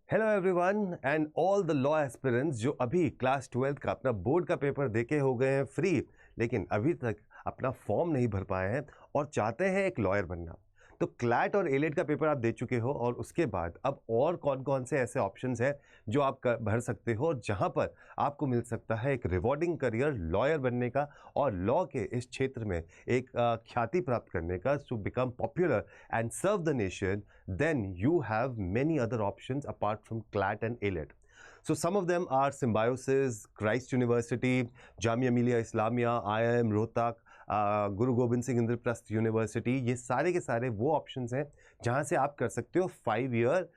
Hello everyone and all the law aspirants जो अभी class 12th का अपना बोर्ड का पेपर देके हो गए हैं फ्री, लेकिन अभी तक अपना फॉर्म नहीं भर पाए हैं और चाहते हैं एक लॉयर बनना। तो क्लैट और एलेट का पेपर आप दे चुके हो और उसके बाद अब और कौन कौन से ऐसे ऑप्शंस हैं जो आप भर सकते हो और जहां पर आपको मिल सकता है एक रिवॉर्डिंग करियर लॉयर बनने का और लॉ के इस क्षेत्र में एक ख्याति प्राप्त करने का, to become popular and serve the nation, then you have many other options apart from CLAT and ALET. So some of them are Symbiosis, Christ University, Jamia Millia Islamia, IIM Rohtak, Guru Govind Singh Indraprastha university. ये सारे के सारे वो options हैं जहां से आप कर सकते हो 5 ईयर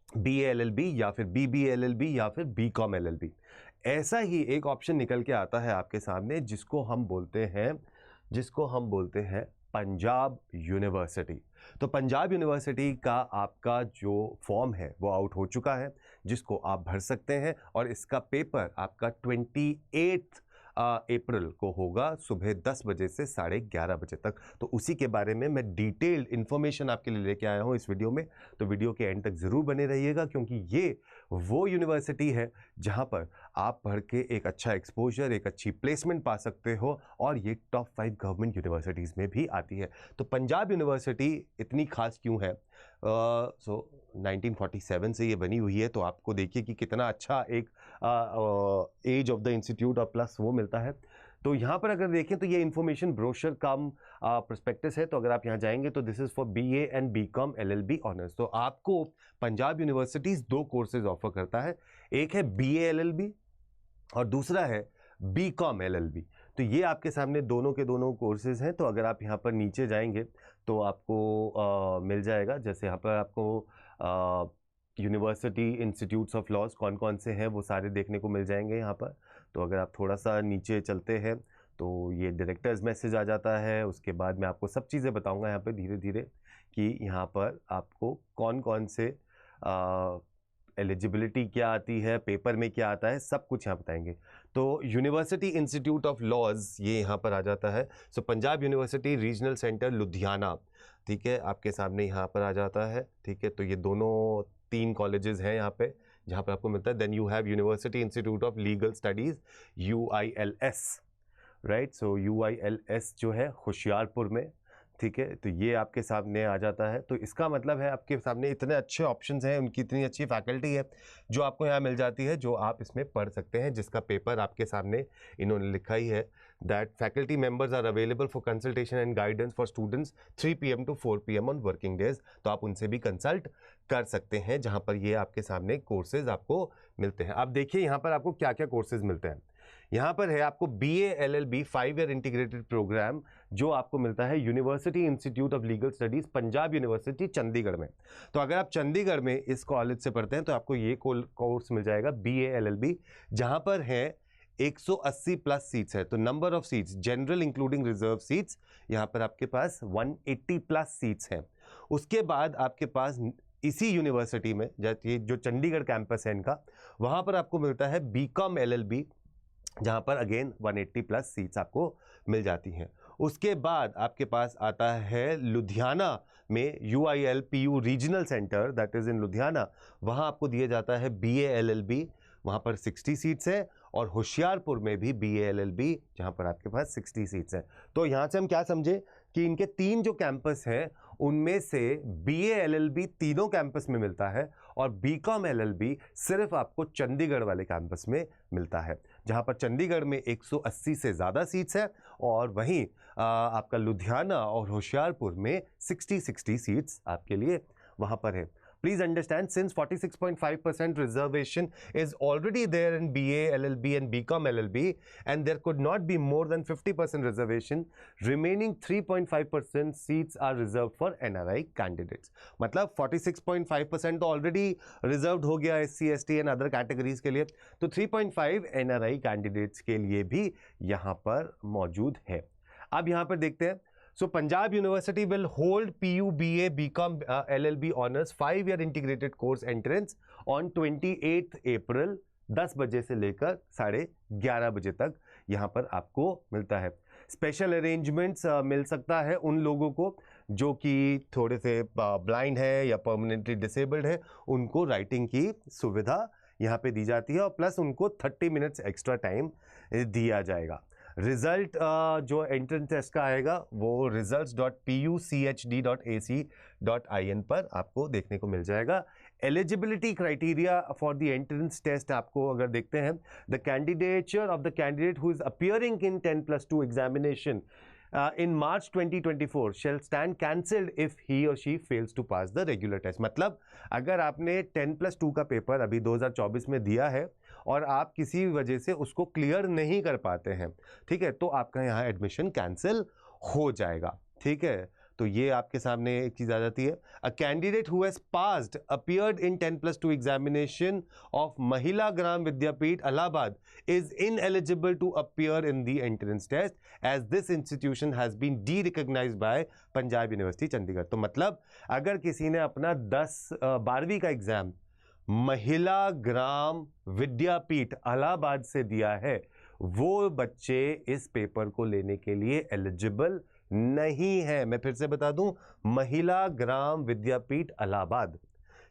BA-LLB या फिर BB-LLB या फिर BCom LLB। ऐसा ही एक ऑप्शन निकल के आता है आपके सामने जिसको हम बोलते हैं पंजाब यूनिवर्सिटी। तो पंजाब यूनिवर्सिटी का आपका जो फॉर्म है वो आउट हो चुका है, जिसको आप भर सकते हैं और इसका पेपर आपका 28 अप्रैल को होगा सुबह 10 बजे से 11:30 बजे तक। तो उसी के बारे में मैं डिटेल्ड इन्फॉर्मेशन आपके लिए लेके आया हूं इस वीडियो में। तो वीडियो के एंड तक ज़रूर बने रहिएगा क्योंकि ये वो यूनिवर्सिटी है जहां पर आप पढ़ के एक अच्छा एक्सपोजर, एक अच्छी प्लेसमेंट पा सकते हो और ये टॉप 5 गवर्नमेंट यूनिवर्सिटीज़ में भी आती है। तो पंजाब यूनिवर्सिटी इतनी खास क्यों है? 1947 से ये बनी हुई है, तो आपको देखिए कि कितना अच्छा एक एज ऑफ द इंस्टीट्यूट और प्लस वो मिलता है। तो यहाँ पर अगर देखें तो ये इन्फॉर्मेशन ब्रोशर कम प्रोस्पेक्टस है। तो अगर आप यहाँ जाएंगे तो this is for BA and BCom LLB honours. तो आपको पंजाब यूनिवर्सिटीज 2 कोर्सेज ऑफर करता है, एक है BA LLB और दूसरा है BCom LLB। तो ये आपके सामने दोनों के दोनों कोर्सेज हैं। तो अगर आप यहाँ पर नीचे जाएंगे तो आपको मिल जाएगा, जैसे यहाँ पर आपको यूनिवर्सिटी इंस्टीट्यूट्स ऑफ लॉज कौन कौन से हैं वो सारे देखने को मिल जाएंगे यहाँ पर। तो अगर आप थोड़ा सा नीचे चलते हैं तो ये डायरेक्टर्स मैसेज आ जाता है। उसके बाद मैं आपको सब चीज़ें बताऊँगा यहाँ पर धीरे धीरे कि यहाँ पर आपको कौन कौन से एलिजिबिलिटी क्या आती है, पेपर में क्या आता है, सब कुछ यहाँ बताएंगे। तो यूनिवर्सिटी इंस्टीट्यूट ऑफ लॉज ये यहाँ पर आ जाता है। So Punjab university regional centre Ludhiana, ठीक है, आपके सामने यहाँ पर आ जाता है। ठीक है, तो ये दोनों 3 कॉलेजेस हैं यहाँ पे जहाँ पर आपको मिलता है। Then you have university institute of legal studies UILS, right. So UILS जो है होशियारपुर में, ठीक है, तो ये आपके सामने आ जाता है। तो इसका मतलब है आपके सामने इतने अच्छे ऑप्शंस हैं, उनकी इतनी अच्छी फैकल्टी है जो आपको यहाँ मिल जाती है, जो आप इसमें पढ़ सकते हैं, जिसका पेपर आपके सामने इन्होंने लिखा ही है that faculty members are available for consultation and guidance for students 3 PM to 4 PM on working days. तो आप उनसे भी कंसल्ट कर सकते हैं जहाँ पर ये आपके सामने कोर्सेज आपको मिलते हैं। आप देखिए यहाँ पर आपको क्या क्या कोर्सेज मिलते हैं। यहाँ पर है आपको BA LLB 5 year integrated programme जो आपको मिलता है university institute of legal studies Punjab university Chandigarh में। तो अगर आप चंडीगढ़ में इस कॉलेज से पढ़ते हैं तो आपको ये कोर्स मिल जाएगा BA LLB, जहां पर है 180 प्लस सीट्स है। तो number of seats general including reserve seats यहाँ पर आपके पास 180 प्लस सीट्स हैं। उसके बाद आपके पास इसी यूनिवर्सिटी में जो चंडीगढ़ कैंपस है इनका, वहां पर आपको मिलता है BCom LLB, जहां पर अगेन 180 प्लस सीट्स आपको मिल जाती हैं। उसके बाद आपके पास आता है लुधियाना में UILPU regional centre, that is in Ludhiana. वहां आपको दिया जाता है BA LLB, वहां पर 60 सीट्स हैं। और होशियारपुर में भी BA LLB जहां पर आपके पास 60 सीट्स हैं। तो यहां से हम क्या समझे कि इनके 3 जो कैंपस हैं उनमें से BA LLB तीनों कैंपस में मिलता है और BCom LLB सिर्फ आपको चंडीगढ़ वाले कैंपस में मिलता है, जहां पर चंडीगढ़ में 180 से ज़्यादा सीट्स हैं और वहीं आपका लुधियाना और होशियारपुर में 60 सीट्स आपके लिए वहां पर है। Please understand, since 46.5% reservation is already there in BA LLB and BCom LLB, and there could not be more than 50% reservation, remaining 3.5% seats are reserved for NRI candidates. मतलब 46.5% तो already reserved हो गया SC, ST and other categories के लिए, तो 3.5 NRI candidates के लिए भी यहाँ पर मौजूद है। अब यहाँ पर देखते हैं। So Punjab University will hold PU, BA, BCom, LLB honors 5 year integrated course entrance on 28th April 10 बजे से लेकर 11:30 बजे तक यहाँ पर आपको मिलता है। स्पेशल अरेंजमेंट्स मिल सकता है उन लोगों को जो कि थोड़े से ब्लाइंड है या परमानेंटली डिसेबल्ड है, उनको राइटिंग की सुविधा यहाँ पे दी जाती है और प्लस उनको 30 मिनट्स एक्स्ट्रा टाइम दिया जाएगा। रिजल्ट जो एंट्रेंस टेस्ट का आएगा वो results.puchd.ac.in पर आपको देखने को मिल जाएगा। Eligibility criteria for the entrance test आपको अगर देखते हैं, the candidature of the candidate who is appearing in 10+2 examination in March 2024 shall stand cancelled if he or she fails to pass the regular test। मतलब अगर आपने 10+2 का paper अभी 2024 में दिया है और आप किसी वजह से उसको क्लियर नहीं कर पाते हैं, ठीक है, तो आपका यहाँ एडमिशन कैंसिल हो जाएगा। ठीक है, तो ये आपके सामने एक चीज आ जाती है। A candidate who has passed appeared in 10+2 examination of महिला ग्राम विद्यापीठ Allahabad is ineligible to appear in the entrance test as this institution has been de-recognized by Punjab university Chandigarh. तो मतलब अगर किसी ने अपना 12वीं का एग्जाम महिला ग्राम विद्यापीठ इलाहाबाद से दिया है, वो बच्चे इस पेपर को लेने के लिए एलिजिबल नहीं है। मैं फिर से बता दूं, महिला ग्राम विद्यापीठ इलाहाबाद।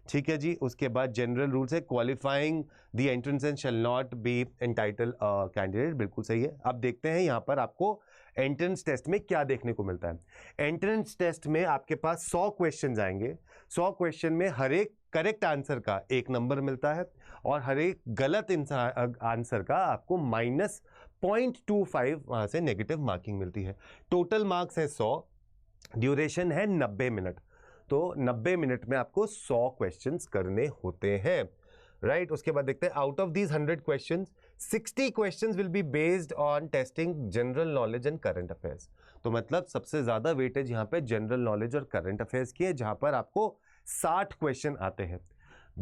ठीक है जी। उसके बाद जनरल रूल्स है, qualifying the entrance and shall not be entitle candidate. बिल्कुल सही है। अब देखते हैं यहाँ पर आपको एंट्रेंस टेस्ट में क्या देखने को मिलता है। एंट्रेंस टेस्ट में आपके पास 100 क्वेश्चन आएंगे। 100 क्वेश्चन में हर एक करेक्ट आंसर का 1 नंबर मिलता है और हर एक गलत आंसर का आपको -0.25 वहां से नेगेटिव मार्किंग मिलती है। टोटल मार्क्स है 100, ड्यूरेशन है 90 मिनट। तो 90 मिनट में आपको 100 क्वेश्चंस करने होते हैं, राइट। उसके बाद देखते हैं, out of these 100 questions 60 questions will be based on testing general knowledge and current affairs. तो मतलब सबसे ज्यादा वेटेज यहाँ पे जनरल नॉलेज और करंट अफेयर्स की है, जहां पर आपको 60 क्वेश्चन आते हैं।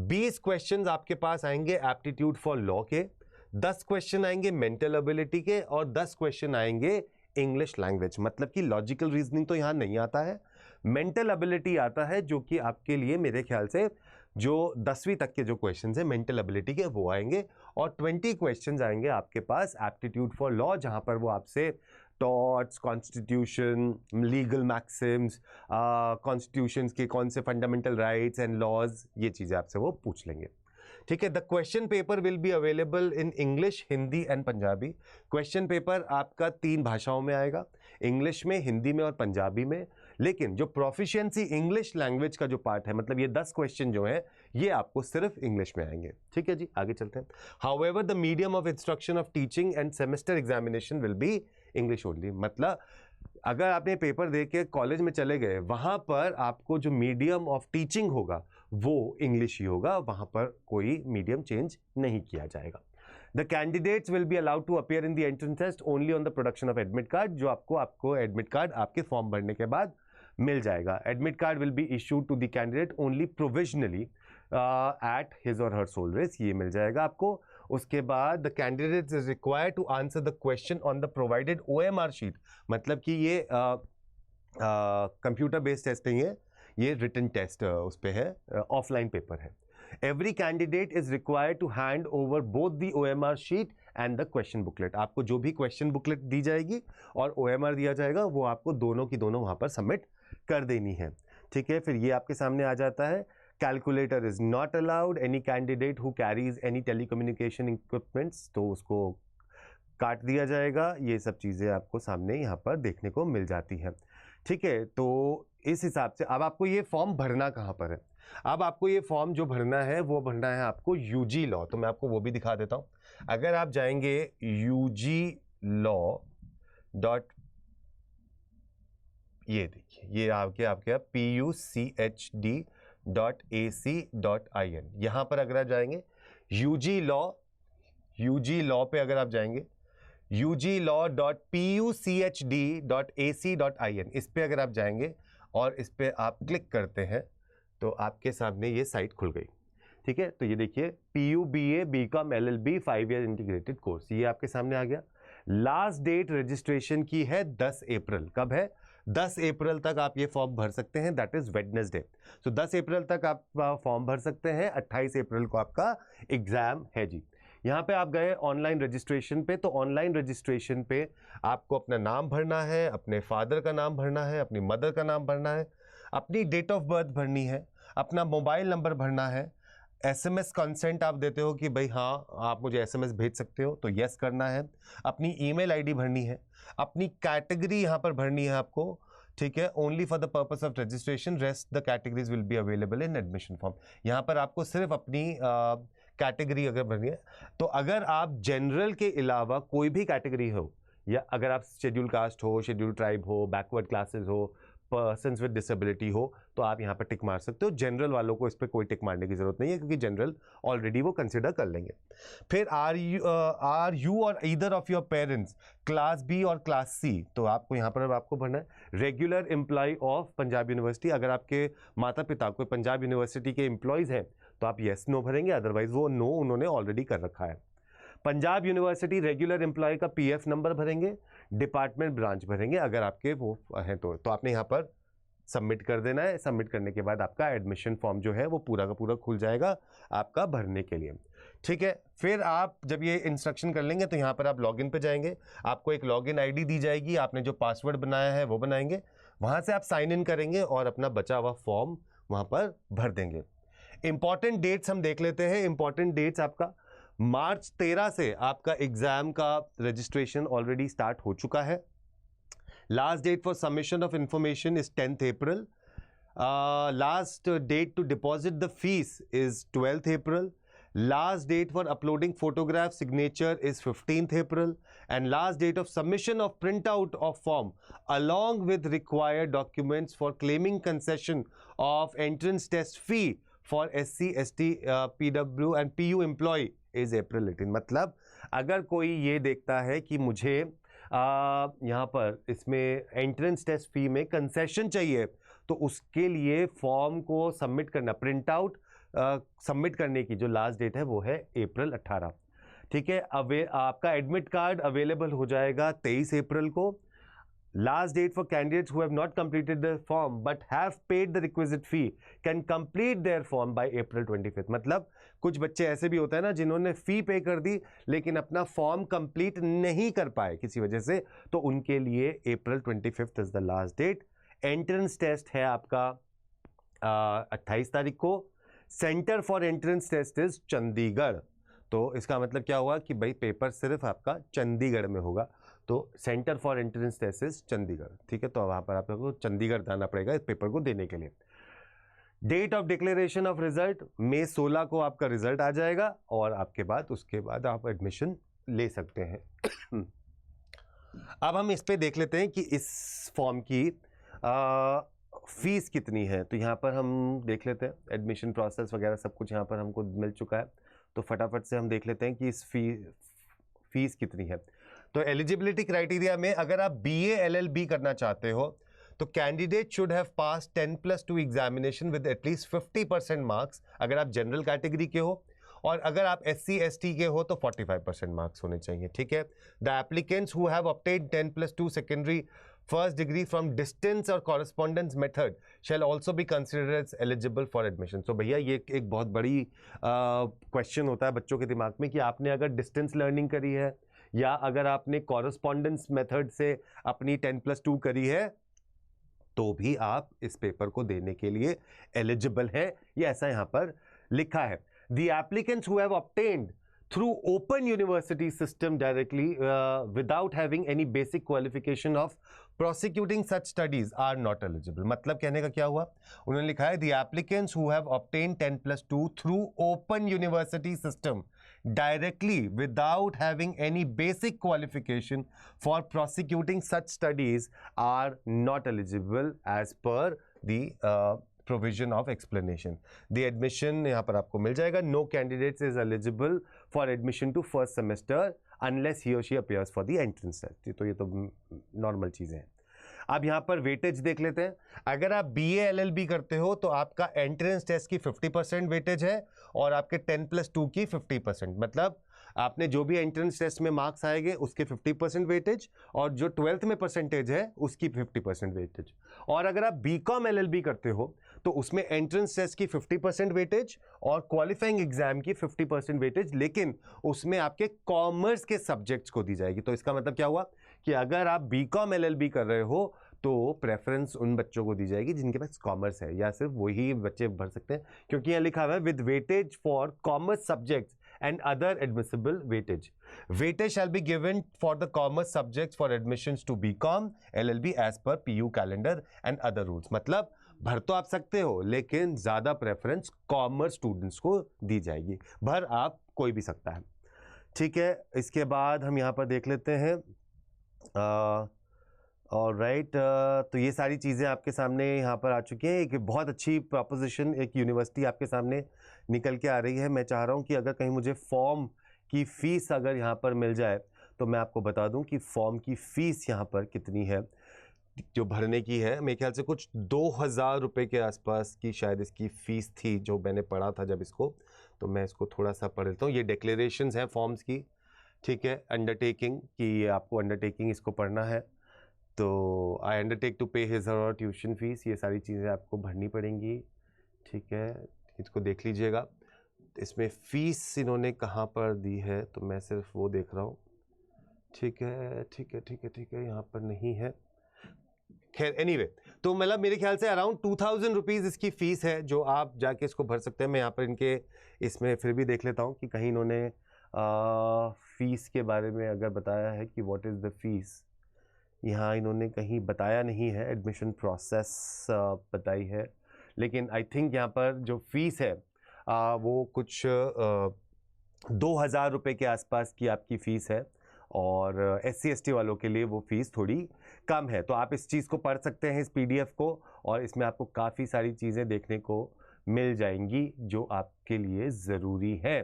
20 क्वेश्चन आपके पास आएंगे एप्टीट्यूड फॉर लॉ के, 10 क्वेश्चन आएंगे मेंटल एबिलिटी के और 10 क्वेश्चन आएंगे इंग्लिश लैंग्वेज। मतलब कि लॉजिकल रीजनिंग तो यहाँ नहीं आता है, मेंटल एबिलिटी आता है, जो कि आपके लिए मेरे ख्याल से जो 10वीं तक के जो क्वेश्चंस है मेंटल एबिलिटी के वो आएंगे। और 20 क्वेश्चंस आएंगे आपके पास एप्टीट्यूड फॉर लॉ, जहां पर वो आपसे torts, constitution, legal Maxim's, constitutions के कौन से फंडामेंटल राइट्स एंड लॉज, ये चीजें आपसे वो पूछ लेंगे। ठीक है। The question paper will be available in English, Hindi and Punjabi. Question paper आपका 3 भाषाओं में आएगा, इंग्लिश में, हिंदी में और पंजाबी में। लेकिन जो प्रोफिशिएंसी इंग्लिश लैंग्वेज का जो पार्ट है, मतलब ये 10 क्वेश्चन जो है ये आपको सिर्फ इंग्लिश में आएंगे। ठीक है जी, आगे चलते हैं। However the medium of instruction of teaching end semester examination will be English only. मतलब अगर आपने पेपर दे के कॉलेज में चले गए, वहां पर आपको जो मीडियम ऑफ टीचिंग होगा वो इंग्लिश ही होगा, वहां पर कोई मीडियम चेंज नहीं किया जाएगा। The candidates will be allowed to appear in the entrance test only on the production of admit card, जो आपको एडमिट कार्ड आपके फॉर्म भरने के बाद मिल जाएगा। Admit card will be issued to the candidate only provisionally at his or her soul race, ये मिल जाएगा आपको। उसके बाद the candidate is required to answer the question on the provided OMR sheet. मतलब कि ये कंप्यूटर बेस्ड टेस्ट नहीं है, ये रिटन टेस्ट उस पे है, ऑफलाइन पेपर है। Every candidate is required to hand over both the OMR sheet and the question booklet. आपको जो भी क्वेश्चन बुकलेट दी जाएगी और OMR दिया जाएगा वो आपको दोनों की दोनों वहां पर सबमिट कर देनी है। ठीक है। फिर ये आपके सामने आ जाता है, calculator is not allowed, any candidate who carries any telecommunication equipments, तो उसको काट दिया जाएगा। ये सब चीज़ें आपको सामने यहाँ पर देखने को मिल जाती हैं। ठीक है। तो इस हिसाब से अब आपको ये फॉर्म भरना कहाँ पर है। अब आपको ये फॉर्म जो भरना है वो भरना है आपको UG लॉ। तो मैं आपको वो भी दिखा देता हूँ। अगर आप जाएंगे UGlaw. ये देखिए, ये आपके PUCHD.AC.in, यहाँ पर अगर आप जाएंगे UG लॉ पे अगर आप जाएंगे UGlaw.PUCHD.AC.in, इस पे अगर आप जाएंगे और इस पे आप क्लिक करते हैं तो आपके सामने ये साइट खुल गई। ठीक है। तो ये देखिए, PUBA BCom LLB 5 year integrated course, ये आपके सामने आ गया। लास्ट डेट रजिस्ट्रेशन की है 10 अप्रैल। कब है? 10 अप्रैल तक आप ये फॉर्म भर सकते हैं, दैट इज वेडनेसडे। तो 10 अप्रैल तक आप फॉर्म भर सकते हैं, 28 अप्रैल को आपका एग्जाम है जी। यहाँ पे आप गए ऑनलाइन रजिस्ट्रेशन पे, तो ऑनलाइन रजिस्ट्रेशन पे आपको अपना नाम भरना है, अपने फादर का नाम भरना है, अपनी मदर का नाम भरना है, अपनी डेट ऑफ बर्थ भरनी है, अपना मोबाइल नंबर भरना है, एसएमएस कंसेंट आप देते हो कि भाई हाँ आप मुझे एसएमएस भेज सकते हो, तो यस करना है, अपनी ईमेल आईडी भरनी है, अपनी कैटेगरी यहाँ पर भरनी है आपको, ठीक है, only for the purpose of registration, rest the categories will be available in admission form. यहाँ पर आपको सिर्फ अपनी कैटेगरी अगर भरनी है, तो अगर आप जनरल के अलावा कोई भी कैटेगरी हो, या अगर आप शेड्यूल कास्ट हो, शेड्यूल ट्राइब हो, बैकवर्ड क्लासेस हो, पर्सन्स विद डिसेबिलिटी हो, तो आप यहाँ पर टिक मार सकते हो। जनरल वालों को इस पर कोई टिक मारने की जरूरत नहीं है, क्योंकि जनरल ऑलरेडी वो कंसिडर कर लेंगे। फिर are you or either of your parents class B or class C, तो आपको यहाँ पर आपको भरना है regular employ of Punjab university. अगर आपके माता पिता कोई पंजाब यूनिवर्सिटी के एम्प्लॉयज़ हैं तो आप येस नो भरेंगे, अदरवाइज वो नो उन्होंने ऑलरेडी कर रखा है। पंजाब यूनिवर्सिटी रेगुलर एम्प्लॉय का पीएफ नंबर भरेंगे, डिपार्टमेंट ब्रांच भरेंगे अगर आपके वो हैं तो आपने यहाँ पर सबमिट कर देना है। सबमिट करने के बाद आपका एडमिशन फॉर्म जो है वो पूरा का पूरा खुल जाएगा आपका भरने के लिए, ठीक है। फिर आप जब ये इंस्ट्रक्शन कर लेंगे तो यहाँ पर आप लॉगिन पे जाएंगे, आपको एक लॉगिन आईडी दी जाएगी, आपने जो पासवर्ड बनाया है वो बनाएंगे, वहाँ से आप साइन इन करेंगे और अपना बचा हुआ फॉर्म वहाँ पर भर देंगे। इंपॉर्टेंट डेट्स हम देख लेते हैं। इंपॉर्टेंट डेट्स आपका मार्च 13 से आपका एग्जाम का रजिस्ट्रेशन ऑलरेडी स्टार्ट हो चुका है। Last date for submission of information is 10th April. Last date to deposit the fees is 12th April. Last date for uploading photograph signature is 15th April, and last date of submission of printout of form along with required documents for claiming concession of entrance test fee for SC, ST, PW and PU employee is April 18। मतलब अगर कोई ये देखता है कि मुझे यहाँ पर इसमें एंट्रेंस टेस्ट फी में कंसेशन चाहिए, तो उसके लिए फॉर्म को सबमिट करना, प्रिंट आउट सबमिट करने की जो लास्ट डेट है वो है April 18, ठीक है। आपका एडमिट कार्ड अवेलेबल हो जाएगा 23 अप्रैल को। Last date for candidates who have not completed the form but have paid the requisite fee can complete their form by April 25। मतलब कुछ बच्चे ऐसे भी होते हैं ना जिन्होंने फी पे कर दी लेकिन अपना फॉर्म कंप्लीट नहीं कर पाए किसी वजह से, तो उनके लिए April 25 is the last date. Entrance test है आपका 28 तारीख को। Centre for entrance test is Chandigarh, तो इसका मतलब क्या हुआ कि भाई पेपर सिर्फ आपका चंडीगढ़ में होगा, तो centre for entrance test is Chandigarh, ठीक है। तो वहाँ पर आपको चंडीगढ़ जाना पड़ेगा इस पेपर को देने के लिए। Date of declaration of result May 16 को आपका रिजल्ट आ जाएगा और उसके बाद आप एडमिशन ले सकते हैं। अब हम इस पे देख लेते हैं कि इस फॉर्म की फीस कितनी है। तो यहाँ पर हम देख लेते हैं, एडमिशन प्रोसेस वगैरह सब कुछ यहाँ पर हमको मिल चुका है, तो फटाफट से हम देख लेते हैं कि इस फीस कितनी है। तो एलिजिबिलिटी क्राइटेरिया में अगर आप BA LLB करना चाहते हो तो candidate should have pass 10+2 examination with at least 50% marks अगर आप जनरल कैटेगरी के हो, और अगर आप SC ST के हो तो 45% मार्क्स होने चाहिए, ठीक है। The applicants who have obtained 10+2 secondary first degree from distance और correspondence method shall also be considered as eligible for admission. तो भैया ये एक बहुत बड़ी क्वेश्चन होता है बच्चों के दिमाग में कि आपने अगर डिस्टेंस लर्निंग करी है या अगर आपने कॉरेस्पॉन्डेंस मेथड से अपनी 10+2 करी है तो भी आप इस पेपर को देने के लिए एलिजिबल है, ये ऐसा यहाँ पर लिखा है। The applicants who have obtained through open university system directly without having any basic qualification of prosecuting such studies are not eligible। मतलब कहने का क्या हुआ, उन्होंने लिखा है the applicants who have obtained 10+2 through open university system directly without having any basic qualification for prosecuting such studies are not eligible as per the provision of explanation। The admission यहाँ पर आपको मिल जाएगा। No candidates is eligible for admission to first semester unless he or she appears for the entrance test। तो ये तो normal चीज़ें हैं। अब यहाँ पर वेटेज देख लेते हैं। अगर आप BA LLB करते हो तो आपका एंट्रेंस टेस्ट की 50% वेटेज है और आपके 10+2 की 50%। मतलब आपने जो भी एंट्रेंस टेस्ट में मार्क्स आएंगे उसके 50% वेटेज और जो 12th में परसेंटेज है उसकी 50% वेटेज। और अगर आप BCom LLB करते हो तो उसमें एंट्रेंस टेस्ट की 50% वेटेज और क्वालिफाइंग एग्जाम की 50% वेटेज, लेकिन उसमें आपके कॉमर्स के सब्जेक्ट्स को दी जाएगी। तो इसका मतलब क्या हुआ कि अगर आप बीकॉम एलएलबी कर रहे हो तो प्रेफरेंस उन बच्चों को दी जाएगी जिनके पास कॉमर्स है, या सिर्फ वही बच्चे भर सकते हैं, क्योंकि यहां लिखा हुआ है with weightage for commerce subjects and other admissible weightage. Weightage shall be given for the commerce subjects for admissions to BCom, LLB as per PU calendar and other rules. मतलब भर तो आप सकते हो लेकिन ज्यादा प्रेफरेंस कॉमर्स स्टूडेंट्स को दी जाएगी, भर आप कोई भी सकता है। ठीक है, इसके बाद हम यहाँ पर देख लेते हैं ऑलराइट। तो ये सारी चीज़ें आपके सामने यहाँ पर आ चुकी हैं। एक बहुत अच्छी प्रोपोजिशन, एक यूनिवर्सिटी आपके सामने निकल के आ रही है। मैं चाह रहा हूँ कि अगर कहीं मुझे फॉर्म की फ़ीस अगर यहाँ पर मिल जाए तो मैं आपको बता दूँ कि फॉर्म की फ़ीस यहाँ पर कितनी है जो भरने की है। मेरे ख्याल से कुछ 2000 रुपये के आसपास की शायद इसकी फ़ीस थी जो मैंने पढ़ा था जब इसको, तो मैं इसको थोड़ा सा पढ़ लेता हूँ। ये डिक्लेरेशंस हैं फॉर्म्स की, ठीक है, अंडरटेकिंग कि आपको अंडरटेकिंग इसको पढ़ना है। तो आई अंडरटेक टू पे हिज और ट्यूशन फीस, ये सारी चीज़ें आपको भरनी पड़ेंगी। ठीक है, इसको देख लीजिएगा। इसमें फ़ीस इन्होंने कहाँ पर दी है तो मैं सिर्फ वो देख रहा हूँ। ठीक है ठीक है ठीक है ठीक है, यहाँ पर नहीं है। खैर एनीवे, तो मतलब मेरे ख्याल से अराउंड 2000 रुपीज़ इसकी फ़ीस है जो आप जाके इसको भर सकते हैं। मैं यहाँ पर इनके इसमें फिर भी देख लेता हूँ कि कहीं इन्होंने फ़ीस के बारे में अगर बताया है कि व्हाट इज़ द फ़ीस, यहाँ इन्होंने कहीं बताया नहीं है। एडमिशन प्रोसेस बताई है, लेकिन आई थिंक यहाँ पर जो फ़ीस है वो कुछ 2000 रुपये के आसपास की आपकी फ़ीस है, और SC ST वालों के लिए वो फ़ीस थोड़ी कम है। तो आप इस चीज़ को पढ़ सकते हैं, इस PDF को, और इसमें आपको काफ़ी सारी चीज़ें देखने को मिल जाएंगी जो आपके लिए ज़रूरी है।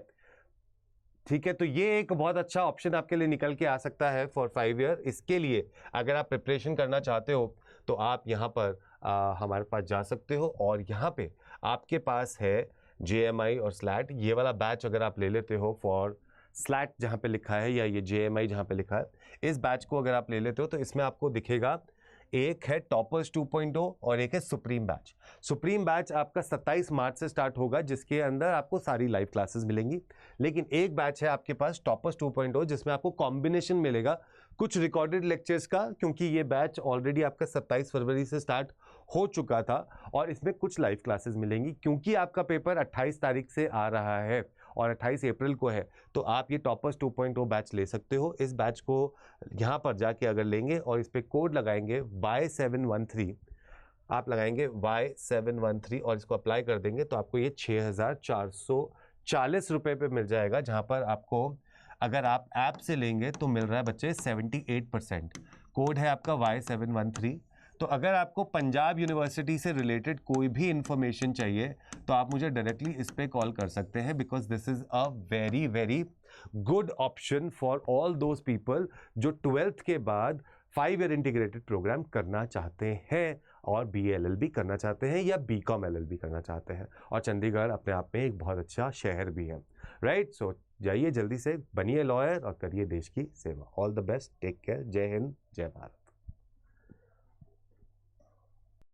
ठीक है, तो ये एक बहुत अच्छा ऑप्शन आपके लिए निकल के आ सकता है फॉर 5 ईयर। इसके लिए अगर आप प्रिपरेशन करना चाहते हो तो आप यहाँ पर हमारे पास जा सकते हो, और यहाँ पे आपके पास है JMI और SLAT। ये वाला बैच अगर आप ले लेते हो फॉर SLAT जहाँ पे लिखा है, या ये JMI जहाँ पे लिखा है, इस बैच को अगर आप ले लेते हो तो इसमें आपको दिखेगा एक है टॉपर्स 2.0 और एक है सुप्रीम बैच। सुप्रीम बैच आपका 27 मार्च से स्टार्ट होगा, जिसके अंदर आपको सारी लाइव क्लासेस मिलेंगी। लेकिन एक बैच है आपके पास टॉपर्स 2.0 जिसमें आपको कॉम्बिनेशन मिलेगा कुछ रिकॉर्डेड लेक्चर्स का, क्योंकि ये बैच ऑलरेडी आपका 27 फरवरी से स्टार्ट हो चुका था, और इसमें कुछ लाइव क्लासेस मिलेंगी। क्योंकि आपका पेपर 28 तारीख से आ रहा है और 28 अप्रैल को है, तो आप ये टॉपर्स 2.0 बैच ले सकते हो। इस बैच को यहाँ पर जाके अगर लेंगे और इस पर कोड लगाएंगे Y713, आप लगाएंगे Y713 और इसको अप्लाई कर देंगे तो आपको ये 6440 रुपये पे मिल जाएगा, जहाँ पर आपको अगर आप ऐप से लेंगे तो मिल रहा है बच्चे 78%। कोड है आपका Y713। तो अगर आपको पंजाब यूनिवर्सिटी से रिलेटेड कोई भी इंफॉर्मेशन चाहिए तो आप मुझे डायरेक्टली इस पे कॉल कर सकते हैं, because this is a very very good option for all those people जो 12th के बाद 5 ईयर इंटीग्रेटेड प्रोग्राम करना चाहते हैं, और BA-LLB करना चाहते हैं या BCom LLB करना चाहते हैं। और चंडीगढ़ अपने आप में एक बहुत अच्छा शहर भी है, राइट। सो जाइए जल्दी से, बनिए लॉयर और करिए देश की सेवा। All the best, take care, जय हिंद, जय भारत।